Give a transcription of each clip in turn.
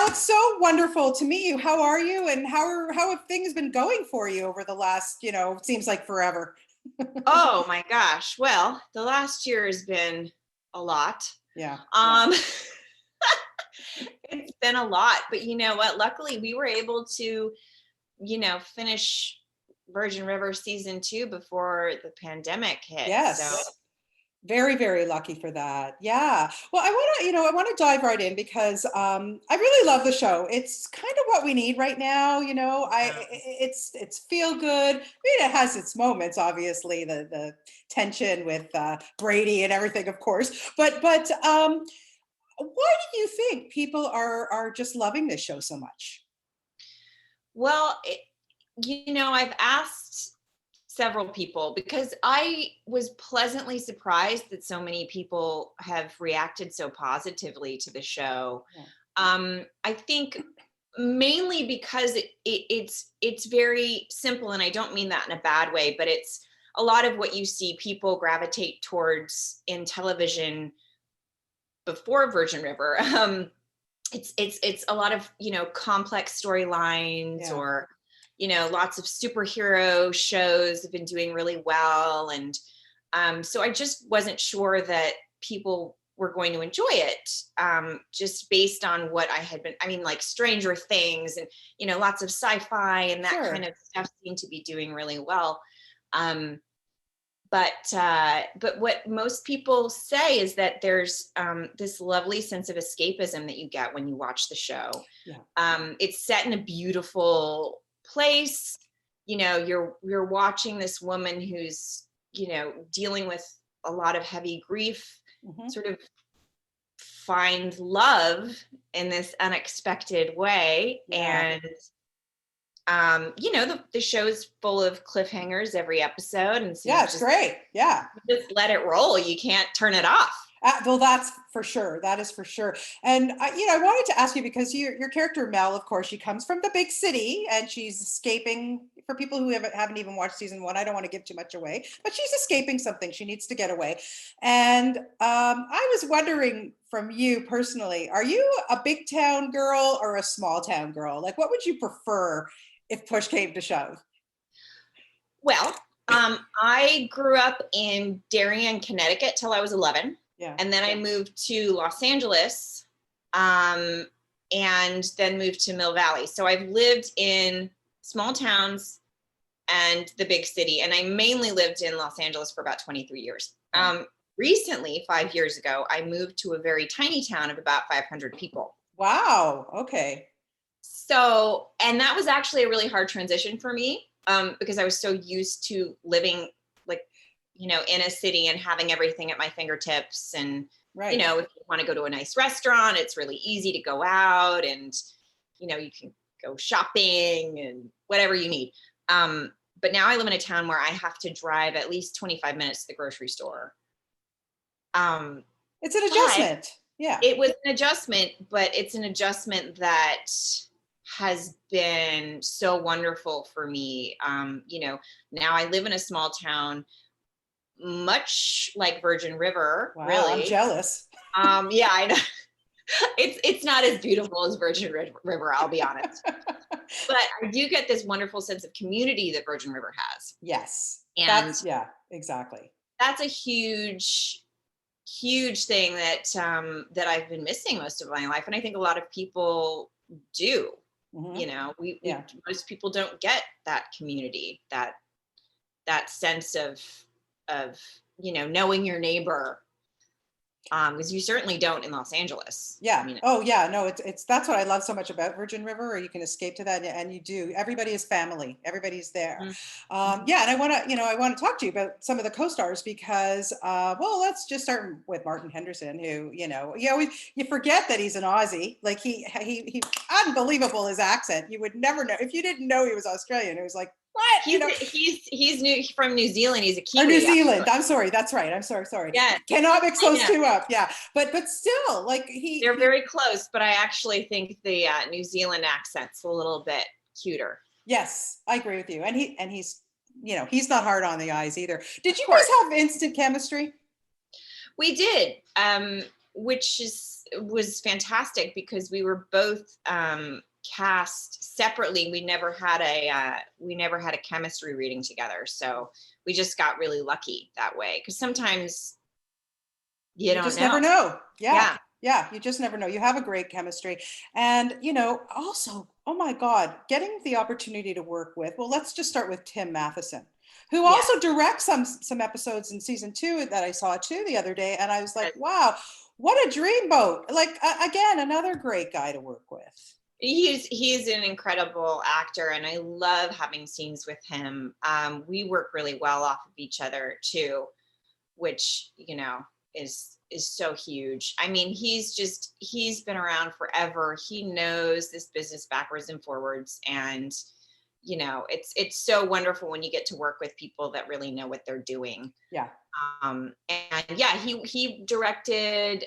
it's so wonderful to meet you. How are you, and how have things been going for you over the last, it seems like forever? Oh my gosh. Well, the last year has been a lot. Yeah. It's been a lot, but you know what? Luckily, we were able to, finish Virgin River season 2 before the pandemic hit. Yes. So Very, very lucky for that. Yeah. Well, I want to dive right in because I really love the show. It's kind of what we need right now. It's feel good. I mean, it has its moments, obviously, the tension with Brady and everything, of course. But why do you think people are just loving this show so much? well, I've asked several people because I was pleasantly surprised that so many people have reacted so positively to the show. Yeah. I think mainly because it's very simple, and I don't mean that in a bad way, but it's a lot of what you see people gravitate towards in television before Virgin River. It's a lot of complex storylines, Yeah. or lots of superhero shows have been doing really well, and so I just wasn't sure that people were going to enjoy it, just based on what like Stranger Things and lots of sci-fi and that Sure. kind of stuff seemed to be doing really well. But what most people say is that there's this lovely sense of escapism that you get when you watch the show. Yeah. It's set in a beautiful place. You're watching this woman who's dealing with a lot of heavy grief, Mm-hmm. sort of find love in this unexpected way. Yeah. And the show's full of cliffhangers every episode, and so Yeah, it's great. Yeah. just let it roll. You can't turn it off. Well, that's for sure. That is for sure. And I wanted to ask you because your character Mel, of course, she comes from the big city and she's escaping. For people who haven't even watched season 1, I don't want to give too much away, but she's escaping something. She needs to get away. And I was wondering from you personally, are you a big town girl or a small town girl? Like, what would you prefer if push came to shove? Well, I grew up in Darien, Connecticut till I was 11. Yeah. And then I moved to Los Angeles, and then moved to Mill Valley. So I've lived in small towns and the big city. And I mainly lived in Los Angeles for about 23 years. Recently, 5 years ago, I moved to a very tiny town of about 500 people. Wow. Okay. So, and that was actually a really hard transition for me, because I was so used to living in a city and having everything at my fingertips. And, Right. if you want to go to a nice restaurant, it's really easy to go out and, you can go shopping and whatever you need. But now I live in a town where I have to drive at least 25 minutes to the grocery store. It's an adjustment. Yeah. It was an adjustment, but it's an adjustment that has been so wonderful for me. Now I live in a small town, much like Virgin River. Wow, really. I'm jealous. Yeah, I know. It's not as beautiful as Virgin River, I'll be honest. But I do get this wonderful sense of community that Virgin River has. Yes. And Exactly. That's a huge thing that I've been missing most of my life. And I think a lot of people do. Mm-hmm. Most people don't get that community, that sense of knowing your neighbor, because you certainly don't in Los Angeles. Yeah. Oh yeah. No, it's that's what I love so much about Virgin River. Or you can escape to that, and you do. Everybody is family. Everybody's there. Mm-hmm. Yeah, and I want to talk to you about some of the co-stars because, well, let's just start with Martin Henderson, who you forget that he's an Aussie. Like he unbelievable, his accent. You would never know if you didn't know he was Australian. It was like, what? He's from New Zealand. He's a Kiwi. Or New Zealand. Actually. I'm sorry. That's right. I'm sorry. Yeah. Cannot mix those two up. Yeah. But still, like they're very close. But I actually think the New Zealand accent's a little bit cuter. Yes, I agree with you. And he's he's not hard on the eyes either. Did you guys have instant chemistry? We did. was fantastic because we were both cast separately. We never had a chemistry reading together, so we just got really lucky that way, because sometimes you don't just know. never know. Yeah, you just never know. You have a great chemistry. And, also, oh my God, getting the opportunity to work with, well, let's just start with Tim Matheson, who also directs some episodes in season 2 that I saw too the other day. And I was like, wow, what a dreamboat. Like, again, another great guy to work with. He's an incredible actor, and I love having scenes with him. We work really well off of each other too, which, is so huge. I mean, he's been around forever. He knows this business backwards and forwards. And, it's so wonderful when you get to work with people that really know what they're doing. Yeah. And yeah, he directed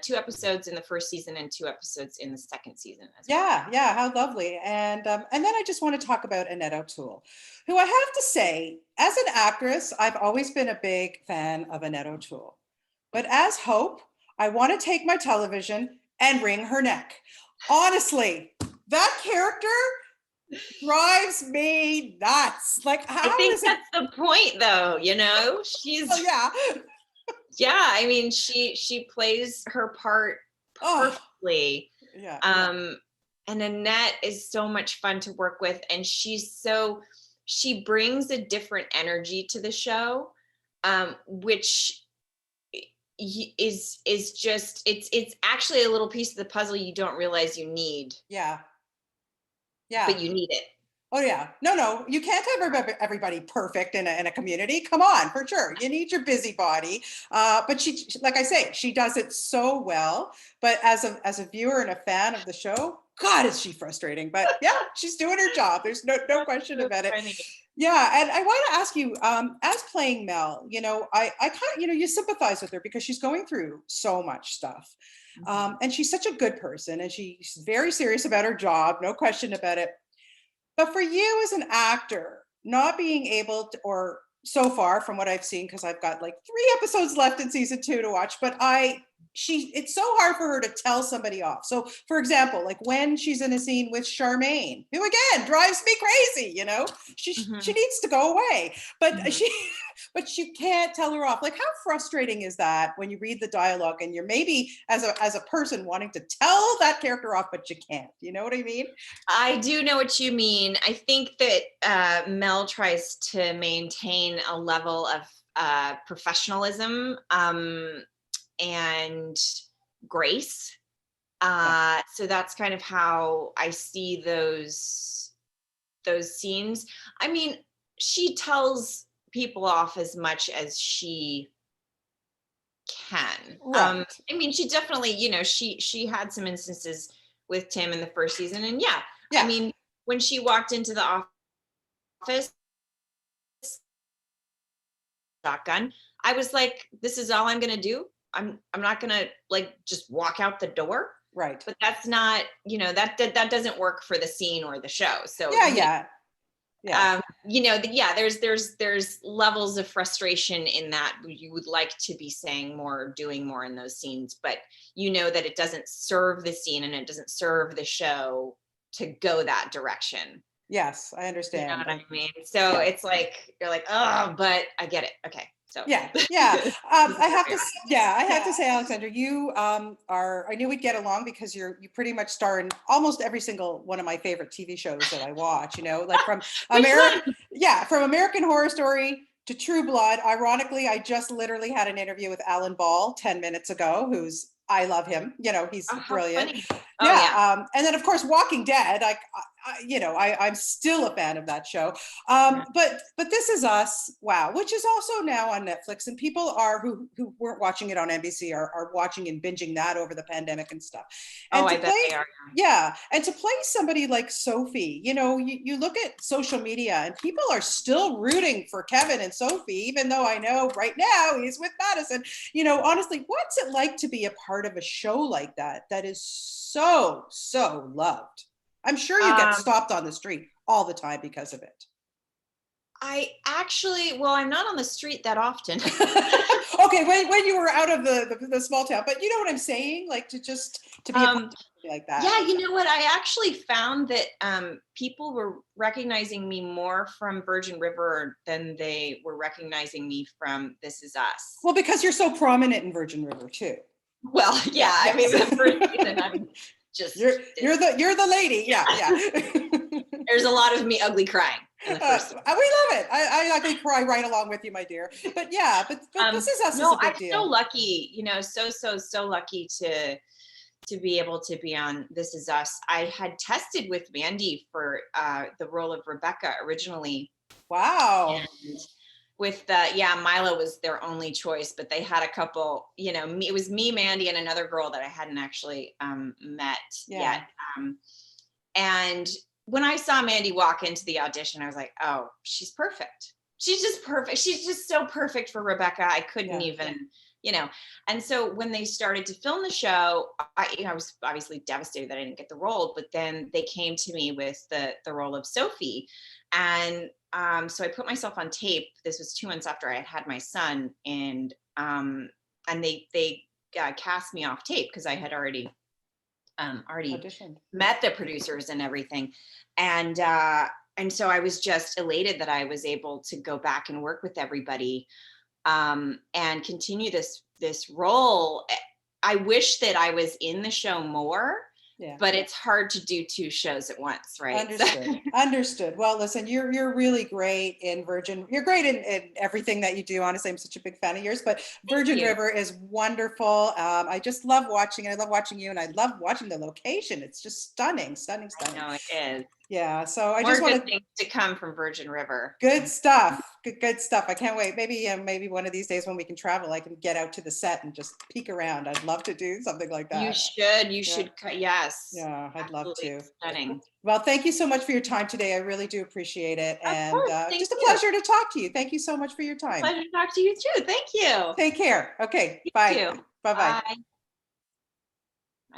2 episodes in the first season and 2 episodes in the second season as well. Yeah, how lovely. And then I just want to talk about Annette O'Toole, who I have to say, as an actress, I've always been a big fan of Annette O'Toole. But as Hope, I want to take my television and wring her neck. Honestly, that character drives me nuts. Like, I think that's the point, though. She's. Oh, yeah. Yeah, I mean, she plays her part perfectly. Yeah. And Annette is so much fun to work with, and she brings a different energy to the show, which is just it's actually a little piece of the puzzle you don't realize you need. Yeah. But you need it. Oh yeah. No, you can't have everybody perfect in a community. Come on, for sure. You need your busybody. But she, like I say, she does it so well. But as a viewer and a fan of the show, God, is she frustrating. But yeah, she's doing her job. There's no question about it. Yeah, and I want to ask you, as playing Mel, I kind of, you sympathize with her because she's going through so much stuff. And she's such a good person, and she's very serious about her job, no question about it. But for you as an actor, not being able to, or so far from what I've seen, because I've got like 3 episodes left in season 2 to watch, but it's so hard for her to tell somebody off. So for example, like when she's in a scene with Charmaine, who again drives me crazy, she needs to go away, but you can't tell her off. Like, how frustrating is that when you read the dialogue and you're maybe as a person wanting to tell that character off, but you can't, you know what I mean? I do know what you mean. I think that Mel tries to maintain a level of professionalism, and grace. So that's kind of how I see those scenes. I mean, she tells people off as much as she can. Right. I mean, she definitely, she had some instances with Tim in the first season, and yeah. I mean, when she walked into the office, shotgun, I was like, this is all I'm gonna do. I'm not gonna just walk out the door. Right. But that's not, that doesn't work for the scene or the show. So there's levels of frustration in that. You would like to be saying more, doing more in those scenes, but that it doesn't serve the scene and it doesn't serve the show to go that direction. Yes, I understand. You know what I mean? So it's like, you're like, oh, but I get it. Okay. So yeah. I have to say, Alexandra, you I knew we'd get along because you pretty much star in almost every single one of my favorite TV shows that I watch, like from from American Horror Story to True Blood. Ironically, I just literally had an interview with Alan Ball 10 minutes ago, I love him. He's brilliant. And then of course, Walking Dead. I'm still a fan of that show. But This Is Us, wow, which is also now on Netflix, and people who weren't watching it on NBC are watching and binging that over the pandemic and stuff. And I bet they are. Yeah, and to play somebody like Sophie, you look at social media and people are still rooting for Kevin and Sophie, even though I know right now he's with Matheson. Honestly, what's it like to be a part of a show like that is so loved? I'm sure you get stopped on the street all the time because of it. I actually, well, I'm not on the street that often. Okay, when you were out of the small town, but you know what I'm saying? Like to be a part of Um, something like that. yeah, you know what? I actually found that people were recognizing me more from Virgin River than they were recognizing me from This Is Us. Well, because you're so prominent in Virgin River too. Well, yeah, I mean, the first season, I'm just, You're the lady. Yeah, yeah. there's a lot of me ugly crying in the first season. We love it. I ugly cry right along with you, my dear. But yeah, but This Is Us is No, a big I'm deal. so lucky, you know, so lucky to be able to be on This Is Us. I had tested with Mandy for the role of Rebecca originally. Wow. And with Milo was their only choice, but they had a couple, you know, it was me, Mandy, and another girl that I hadn't actually met yet. And when I saw Mandy walk into the audition, I was like, oh, she's perfect. She's just perfect. She's just so perfect for Rebecca. I couldn't even, you know. And so when they started to film the show, I was obviously devastated that I didn't get the role, but then they came to me with the role of Sophie. And so I put myself on tape. This was 2 months after I had had my son, and they cast me off tape because I had already Auditioned. met the producers and everything, and so I was just elated that I was able to go back and work with everybody and continue this role. I wish that I was in the show more. Yeah. But it's hard to do 2 shows at once, right? Understood. Understood. Well, listen, you're really great in Virgin. You're great in everything that you do. Honestly, I'm such a big fan of yours. But Virgin River is wonderful. I just love watching it. I love watching you, and I love watching the location. It's just stunning, stunning, stunning. No, it is. Yeah. So I More just want good things to come from Virgin River. Good stuff. Good stuff. I can't wait. Maybe one of these days when we can travel, I can get out to the set and just peek around. I'd love to do something like that. You should. You should. Yes. Yeah, I'd love to. Stunning. Well, thank you so much for your time today. I really do appreciate it. And just a you. pleasure to talk to you. Thank you so much for your time. Pleasure to talk to you too. Thank you. Take care. Okay. Bye. Bye-bye. Bye.